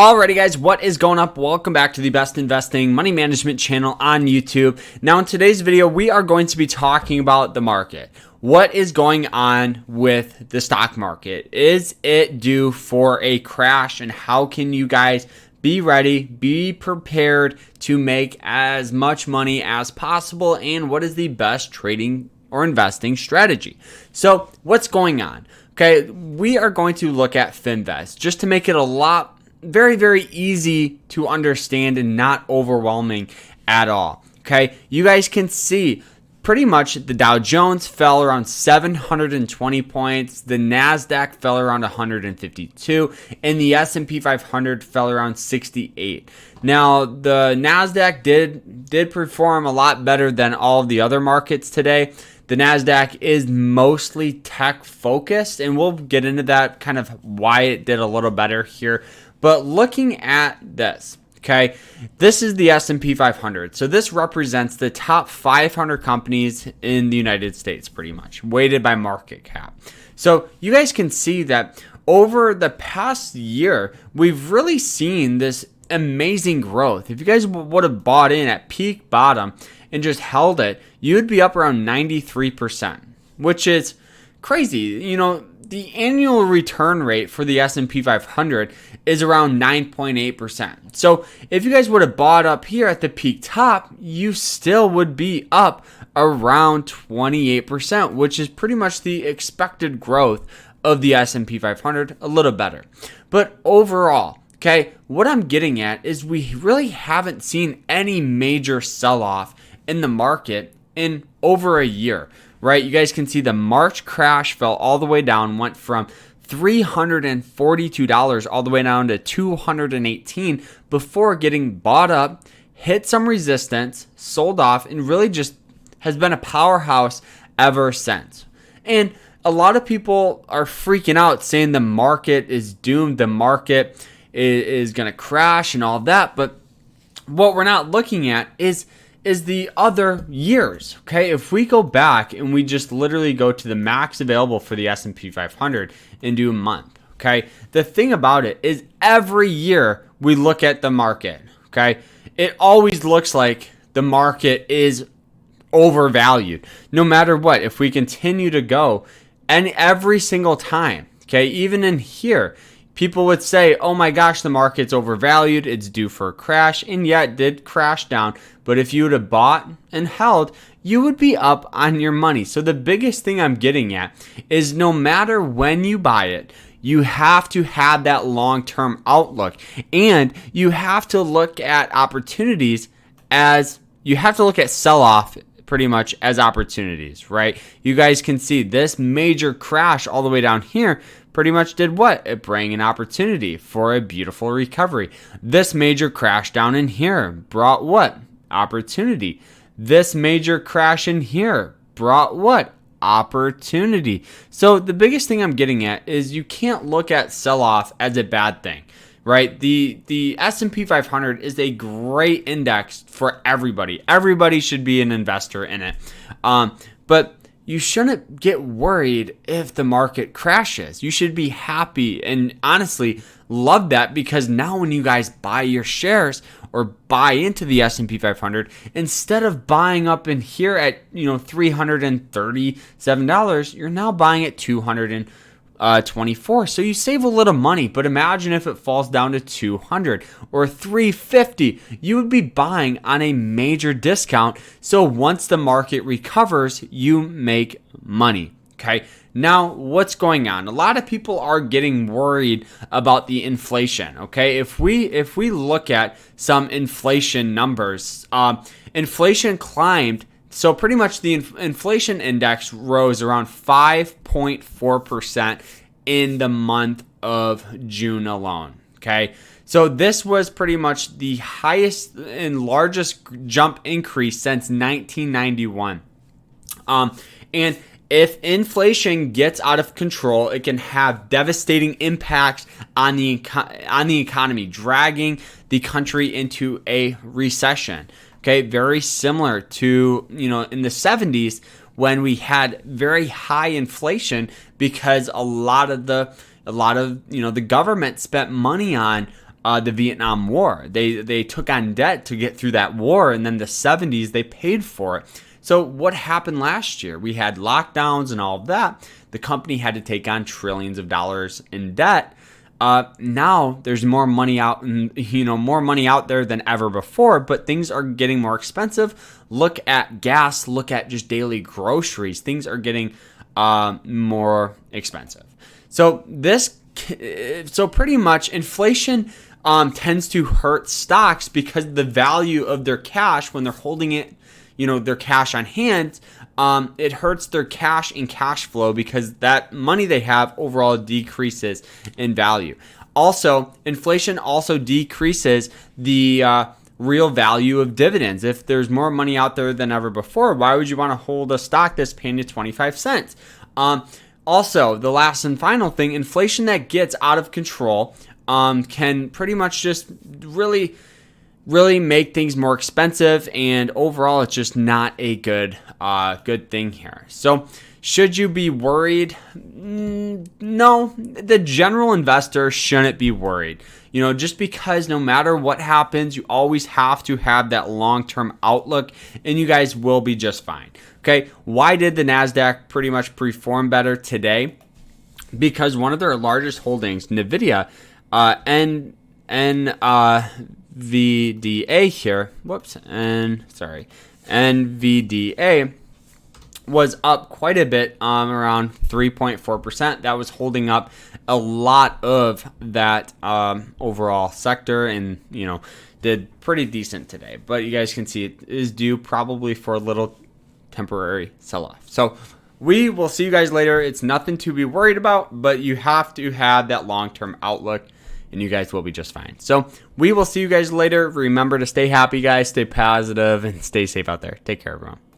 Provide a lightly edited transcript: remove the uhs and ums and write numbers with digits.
Alrighty guys, what is going up? Welcome back to the best investing money management channel on YouTube. Now in today's video, we are going to be talking about the market. What is going on with the stock market? Is it due for a crash? And how can you guys be ready, be prepared to make as much money as possible? And what is the best trading or investing strategy? So what's going on? Okay, we are going to look at Finvest just to make it very easy to understand and not overwhelming at all. Okay, you guys can see pretty much the Dow Jones fell around 720 points, the Nasdaq fell around 152, and the S&P 500 fell around 68. Now the Nasdaq did perform a lot better than all of the other markets today. The Nasdaq is mostly tech focused, and we'll get into that kind of why it did a little better here. But looking at this, okay, this is the S&P 500. So this represents the top 500 companies in the United States, pretty much, weighted by market cap. So you guys can see that over the past year, we've really seen this amazing growth. If you guys would have bought in at peak bottom and just held it, you would be up around 93%, which is crazy. You know, the annual return rate for the S&P 500 is around 9.8%. So if you guys would have bought up here at the peak top, you still would be up around 28%, which is pretty much the expected growth of the S&P 500, a little better. But overall, okay, what I'm getting at is we really haven't seen any major sell-off in the market in over a year. Right, you guys can see the March crash fell all the way down, went from $342 all the way down to $218 before getting bought up, hit some resistance, sold off, and really just has been a powerhouse ever since. And a lot of people are freaking out saying the market is doomed, the market is going to crash and all that. But what we're not looking at is the other years. Okay, if we go back and we just literally go to the max available for the S&P 500 and do a month, okay, the thing about it is every year we look at the market, okay, it always looks like the market is overvalued no matter what. If we continue to go, and every single time, okay, even in here, people would say, oh my gosh, the market's overvalued, it's due for a crash, and yet it did crash down. But if you would have bought and held, you would be up on your money. So the biggest thing I'm getting at is no matter when you buy it, you have to have that long-term outlook. And you have to look at opportunities as, you have to look at sell-off pretty much as opportunities, right? You guys can see this major crash all the way down here pretty much did what? It brought an opportunity for a beautiful recovery. This major crash down in here brought what? Opportunity. This major crash in here brought what? Opportunity. So the biggest thing I'm getting at is you can't look at sell-off as a bad thing, right? The S&P 500 is a great index for everybody. Everybody should be an investor in it. But you shouldn't get worried if the market crashes. You should be happy and honestly love that, because now when you guys buy your shares or buy into the S&P 500, instead of buying up in here at $337, you're now buying at $224. So you save a little money, but imagine if it falls down to $200 or $350, you would be buying on a major discount. So once the market recovers, you make money. Okay. Now, what's going on? A lot of people are getting worried about the inflation. Okay. If we look at some inflation numbers, inflation climbed. So pretty much the inflation index rose around 5.4% in the month of June alone. Okay. So this was pretty much the highest and largest jump increase since 1991. And if inflation gets out of control, it can have devastating impacts on the economy, dragging the country into a recession. Okay, very similar to, in the 70s when we had very high inflation because a lot of the government spent money on the Vietnam War. They took on debt to get through that war, and then the 70s they paid for it. So what happened last year? We had lockdowns and all of that. The company had to take on trillions of dollars in debt. Now there's more money out, and more money out there than ever before, but things are getting more expensive. Look at gas, look at just daily groceries. Things are getting more expensive. So pretty much inflation tends to hurt stocks because the value of their cash when they're holding it, their cash on hand, it hurts their cash and cash flow because that money they have overall decreases in value. Also, inflation also decreases the real value of dividends. If there's more money out there than ever before, why would you want to hold a stock that's paying you 25 cents? Also, the last and final thing, inflation that gets out of control can pretty much just really make things more expensive, and overall it's just not a good thing here. So should you be worried? No, the general investor shouldn't be worried. Just because no matter what happens, you always have to have that long-term outlook, and you guys will be just fine. Okay, why did the NASDAQ pretty much perform better today? Because one of their largest holdings, NVIDIA, NVDA here, NVDA was up quite a bit, around 3.4%. That was holding up a lot of that overall sector, and did pretty decent today. But you guys can see it is due probably for a little temporary sell-off. So we will see you guys later. It's nothing to be worried about, but you have to have that long-term outlook, and you guys will be just fine. So we will see you guys later. Remember to stay happy, guys, stay positive, and stay safe out there. Take care, everyone.